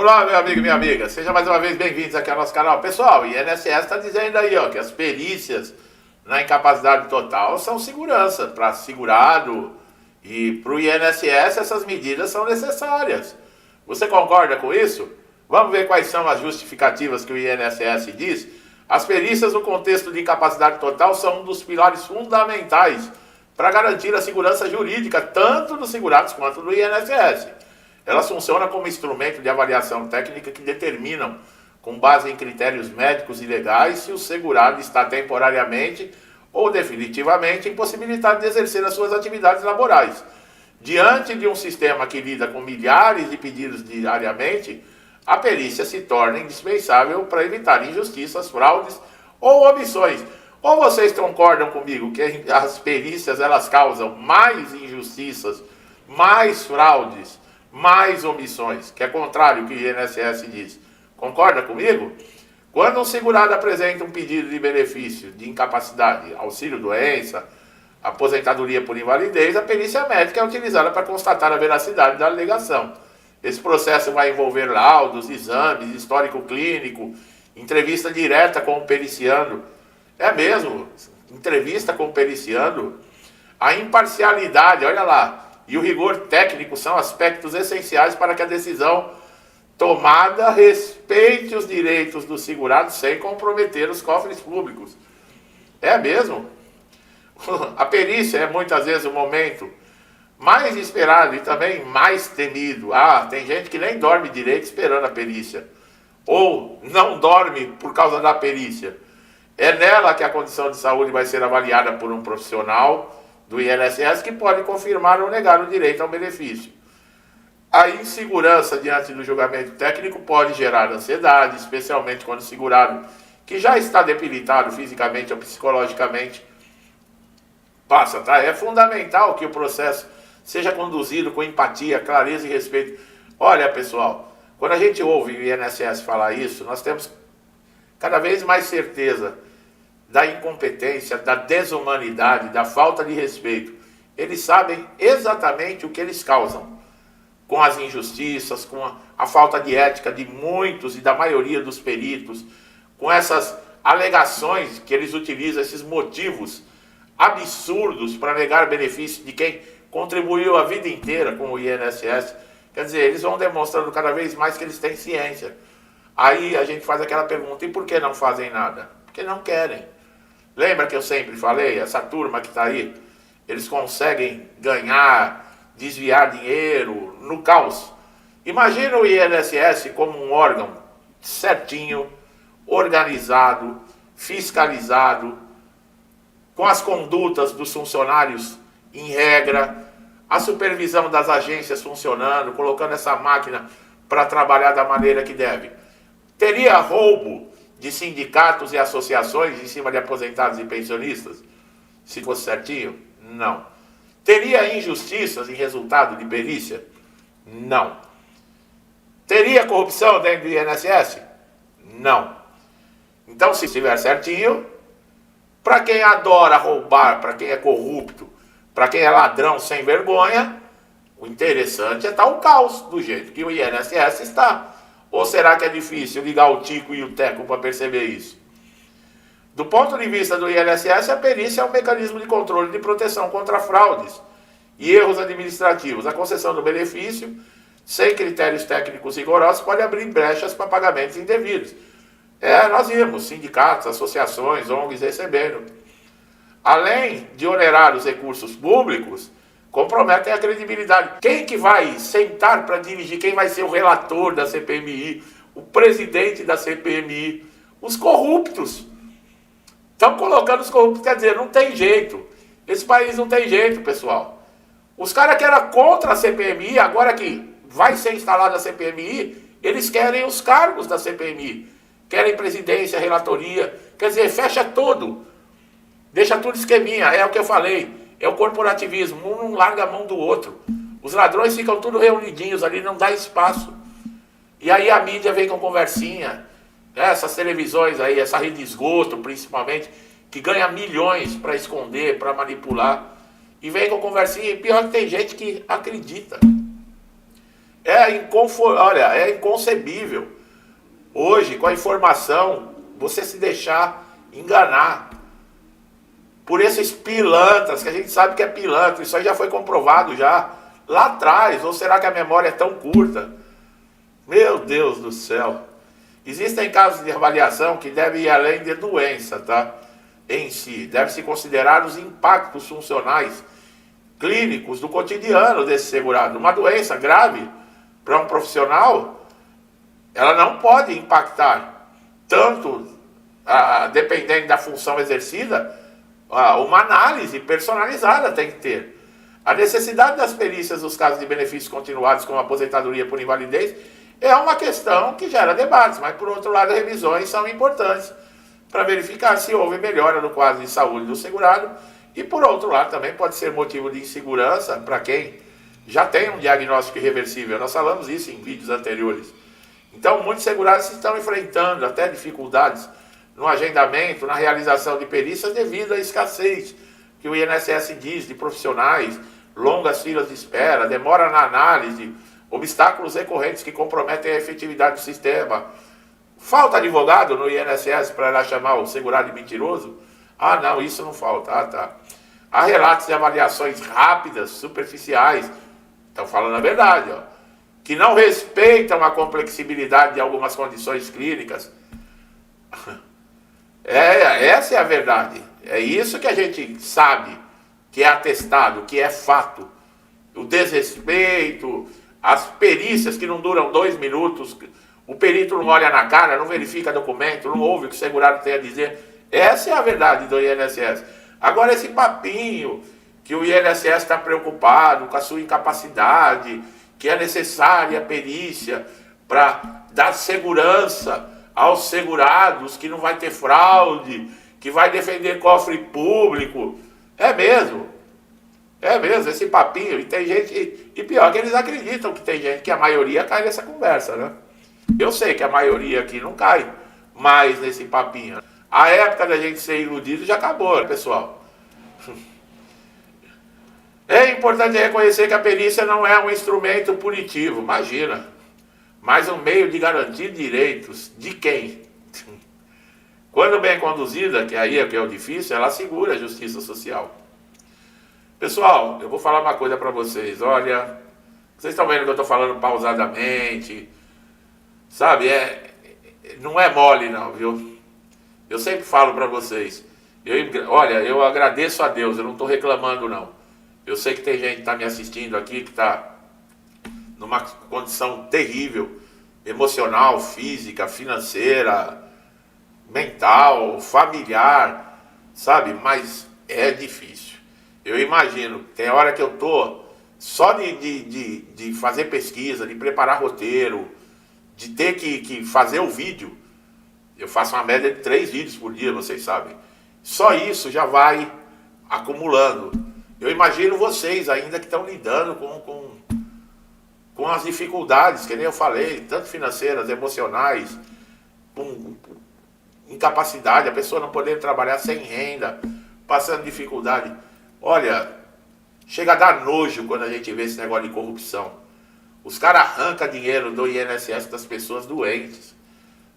Olá, meu amigo e minha amiga, sejam mais uma vez bem-vindos aqui ao nosso canal. Pessoal, o INSS está dizendo aí, ó, que as perícias na incapacidade total são segurança para segurado e para o INSS essas medidas são necessárias. Você concorda com isso? Vamos ver quais são as justificativas que o INSS diz. As perícias no contexto de incapacidade total são um dos pilares fundamentais para garantir a segurança jurídica tanto dos segurados quanto do INSS. Elas funcionam como instrumento de avaliação técnica que determinam, com base em critérios médicos e legais, se o segurado está temporariamente ou definitivamente impossibilitado de exercer as suas atividades laborais. Diante de um sistema que lida com milhares de pedidos diariamente, a perícia se torna indispensável para evitar injustiças, fraudes ou omissões. Ou vocês concordam comigo que as perícias elas causam mais injustiças, mais fraudes, mais omissões, que é contrário ao que o INSS diz. Concorda comigo? Quando um segurado apresenta um pedido de benefício de incapacidade, auxílio-doença, aposentadoria por invalidez, a perícia médica é utilizada para constatar a veracidade da alegação. Esse processo vai envolver laudos, exames, histórico clínico, entrevista direta com o periciando. É mesmo, entrevista com o periciando. A imparcialidade, olha lá, e o rigor técnico são aspectos essenciais para que a decisão tomada respeite os direitos do segurado sem comprometer os cofres públicos. É mesmo? A perícia é muitas vezes o momento mais esperado e também mais temido. Tem gente que nem dorme direito esperando a perícia. Ou não dorme por causa da perícia. É nela que a condição de saúde vai ser avaliada por um profissional do INSS que pode confirmar ou negar o direito ao benefício. A insegurança diante do julgamento técnico pode gerar ansiedade, especialmente quando o segurado, que já está debilitado fisicamente ou psicologicamente, passa, tá? É fundamental que o processo seja conduzido com empatia, clareza e respeito. Olha, pessoal, quando a gente ouve o INSS falar isso, nós temos cada vez mais certeza da incompetência, da desumanidade, da falta de respeito. Eles sabem exatamente o que eles causam, com as injustiças, com a falta de ética de muitos e da maioria dos peritos, com essas alegações que eles utilizam, esses motivos absurdos para negar benefício de quem contribuiu a vida inteira com o INSS. Quer dizer, eles vão demonstrando cada vez mais que eles têm ciência. Aí a gente faz aquela pergunta, e por que não fazem nada? Porque não querem. Lembra que eu sempre falei, essa turma que está aí, eles conseguem ganhar, desviar dinheiro no caos. Imagina o INSS como um órgão certinho, organizado, fiscalizado, com as condutas dos funcionários em regra, a supervisão das agências funcionando, colocando essa máquina para trabalhar da maneira que deve. Teria roubo de sindicatos e associações em cima de aposentados e pensionistas? Se fosse certinho? Não. Teria injustiças em resultado de perícia? Não. Teria corrupção dentro do INSS? Não. Então, se estiver certinho, para quem adora roubar, para quem é corrupto, para quem é ladrão sem vergonha, o interessante é estar o caos do jeito que o INSS está. Ou será que é difícil ligar o Tico e o Teco para perceber isso? Do ponto de vista do INSS, a perícia é um mecanismo de controle e de proteção contra fraudes e erros administrativos. A concessão do benefício, sem critérios técnicos rigorosos, pode abrir brechas para pagamentos indevidos. Nós vimos sindicatos, associações, ONGs recebendo. Além de onerar os recursos públicos, comprometem a credibilidade. Quem que vai sentar para dirigir? Quem vai ser o relator da CPMI? O presidente da CPMI? Os corruptos. Estão colocando os corruptos, quer dizer, não tem jeito. Esse país não tem jeito, pessoal. Os caras que eram contra a CPMI, agora que vai ser instalada a CPMI, eles querem os cargos da CPMI. Querem presidência, relatoria. Quer dizer, fecha tudo. Deixa tudo esqueminha, é o que eu falei. É o corporativismo, um não larga a mão do outro. Os ladrões ficam tudo reunidinhos ali, não dá espaço. E aí a mídia vem com conversinha, né? Essas televisões aí, essa rede de esgoto principalmente, que ganha milhões para esconder, para manipular. E vem com conversinha, e pior que tem gente que acredita. Olha, é inconcebível. Hoje, com a informação, você se deixar enganar por esses pilantras, que a gente sabe que é pilantra. Isso aí já foi comprovado já lá atrás. Ou será que a memória é tão curta? Meu Deus do céu. Existem casos de avaliação que devem ir além de doença, tá? Em si. Deve-se considerar os impactos funcionais clínicos do cotidiano desse segurado. Uma doença grave para um profissional, ela não pode impactar tanto, dependendo da função exercida, uma análise personalizada tem que ter. A necessidade das perícias nos casos de benefícios continuados, como aposentadoria por invalidez, é uma questão que gera debates, mas por outro lado, revisões são importantes para verificar se houve melhora no quadro de saúde do segurado, e por outro lado também pode ser motivo de insegurança para quem já tem um diagnóstico irreversível. Nós falamos isso em vídeos anteriores. Então muitos segurados estão enfrentando até dificuldades no agendamento, na realização de perícias devido à escassez que o INSS diz de profissionais, longas filas de espera, demora na análise, obstáculos recorrentes que comprometem a efetividade do sistema. Falta advogado no INSS para chamar o segurado de mentiroso? Ah, não, isso não falta. Ah, tá. Há relatos de avaliações rápidas, superficiais, estão falando a verdade, ó, que não respeitam a complexibilidade de algumas condições clínicas. Essa é a verdade. É isso que a gente sabe, que é atestado, que é fato. O desrespeito, as perícias que não duram 2 minutos, o perito não olha na cara, não verifica documento, não ouve o que o segurado tem a dizer. Essa é a verdade do INSS. Agora esse papinho que o INSS está preocupado com a sua incapacidade, que é necessária a perícia para dar segurança aos segurados, que não vai ter fraude, que vai defender cofre público. É mesmo, esse papinho. E tem gente, e pior que eles acreditam que tem gente, que a maioria cai nessa conversa, né? Eu sei que a maioria aqui não cai mais nesse papinho. A época da gente ser iludido já acabou, né, pessoal? É importante reconhecer que a perícia não é um instrumento punitivo, imagina, mas um meio de garantir direitos de quem? Quando bem conduzida, que aí é que é o difícil, ela assegura a justiça social. Pessoal, eu vou falar uma coisa para vocês, olha, vocês estão vendo que eu estou falando pausadamente, sabe, não é mole não, viu? Eu sempre falo para vocês, olha, eu agradeço a Deus, eu não estou reclamando não. Eu sei que tem gente que está me assistindo aqui, que está numa condição terrível, emocional, física, financeira, mental, familiar, sabe? Mas é difícil. Eu imagino, tem hora que eu estou só de fazer pesquisa, de preparar roteiro, de ter que fazer o vídeo. Eu faço uma média de 3 vídeos por dia, vocês sabem. Só isso já vai acumulando. Eu imagino vocês ainda que estão lidando com as dificuldades, que nem eu falei, tanto financeiras, emocionais, com incapacidade, a pessoa não poder trabalhar sem renda, passando dificuldade. Olha, chega a dar nojo quando a gente vê esse negócio de corrupção. Os caras arrancam dinheiro do INSS das pessoas doentes,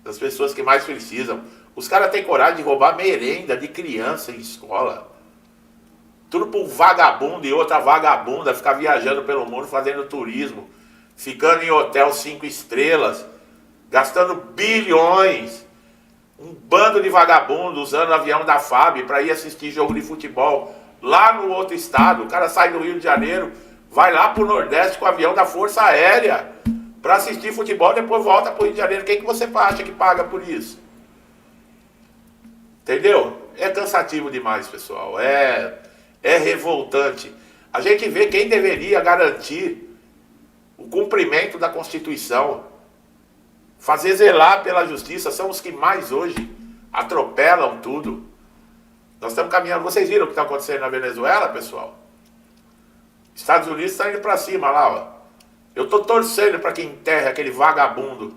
das pessoas que mais precisam. Os caras têm coragem de roubar merenda de criança em escola. Tudo para um vagabundo e outra vagabunda ficar viajando pelo mundo, fazendo turismo, ficando em hotel 5 estrelas, gastando bilhões. Um bando de vagabundo usando o avião da FAB para ir assistir jogo de futebol lá no outro estado. O cara sai do Rio de Janeiro, vai lá para o Nordeste com o avião da Força Aérea para assistir futebol, depois volta para o Rio de Janeiro. Quem que você acha que paga por isso? Entendeu? É cansativo demais, pessoal. É revoltante. A gente vê quem deveria garantir o cumprimento da Constituição, fazer zelar pela justiça, são os que mais hoje atropelam tudo. Nós estamos caminhando. Vocês viram o que está acontecendo na Venezuela, pessoal? Estados Unidos está indo para cima lá, ó. Eu estou torcendo para que enterre aquele vagabundo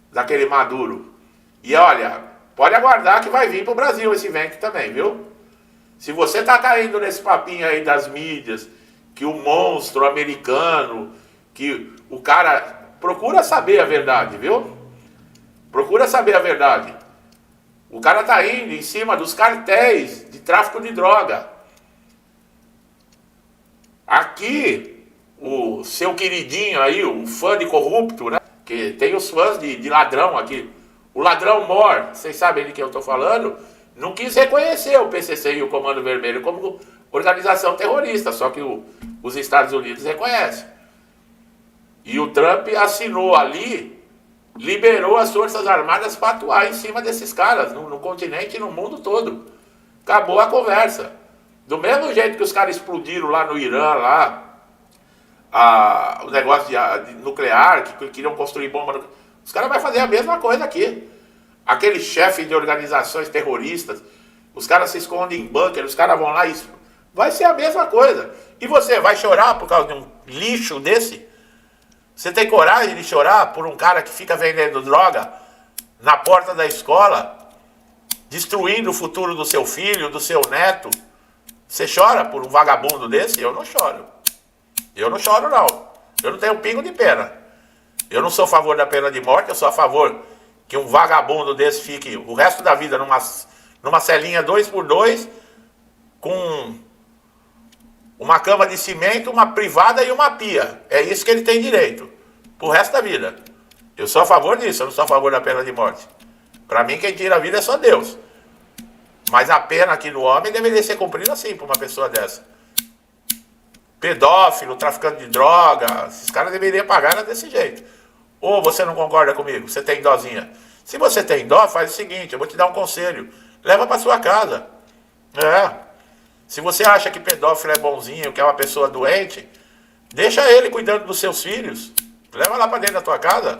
daquele Maduro. E olha, pode aguardar que vai vir para o Brasil esse vento também, viu? Se você está caindo nesse papinho aí das mídias, que o monstro americano, que o cara procura saber a verdade, viu? Procura saber a verdade. O cara tá indo em cima dos cartéis de tráfico de droga. Aqui, o seu queridinho aí, o fã de corrupto, né? Que tem os fãs de ladrão aqui. O ladrão Mor, vocês sabem de quem eu tô falando, não quis reconhecer o PCC e o Comando Vermelho como organização terrorista, só que os Estados Unidos reconhecem. E o Trump assinou ali, liberou as Forças Armadas para atuar em cima desses caras, no continente e no mundo todo. Acabou a conversa. Do mesmo jeito que os caras explodiram lá no Irã, o negócio de nuclear, que queriam construir bomba nuclear, os caras vão fazer a mesma coisa aqui. Aqueles chefes de organizações terroristas, os caras se escondem em bunker, os caras vão lá e... Vai ser a mesma coisa. E você vai chorar por causa de um lixo desse? Você tem coragem de chorar por um cara que fica vendendo droga na porta da escola, destruindo o futuro do seu filho, do seu neto? Você chora por um vagabundo desse? Eu não choro. Eu não choro, não. Eu não tenho um pingo de pena. Eu não sou a favor da pena de morte, eu sou a favor que um vagabundo desse fique o resto da vida numa celinha 2x2, com uma cama de cimento, uma privada e uma pia. É isso que ele tem direito, pro resto da vida. Eu sou a favor disso, eu não sou a favor da pena de morte. Para mim, quem tira a vida é só Deus. Mas a pena aqui no homem deveria ser cumprida assim, para uma pessoa dessa. Pedófilo, traficante de droga, esses caras deveriam pagar desse jeito. Ou você não concorda comigo? Você tem dózinha? Se você tem dó, faz o seguinte, eu vou te dar um conselho. Leva para sua casa. Se você acha que pedófilo é bonzinho, que é uma pessoa doente, deixa ele cuidando dos seus filhos. Leva lá para dentro da tua casa.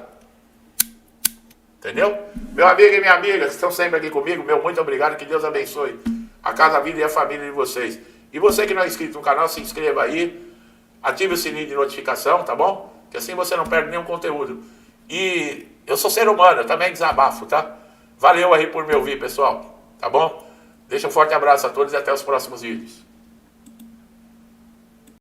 Entendeu? Meu amigo e minha amiga, que estão sempre aqui comigo, meu muito obrigado, que Deus abençoe a casa, a vida e a família de vocês. E você que não é inscrito no canal, se inscreva aí, ative o sininho de notificação, tá bom? Que assim você não perde nenhum conteúdo. E eu sou ser humano, eu também desabafo, tá? Valeu aí por me ouvir, pessoal, tá bom? Deixa um forte abraço a todos e até os próximos vídeos.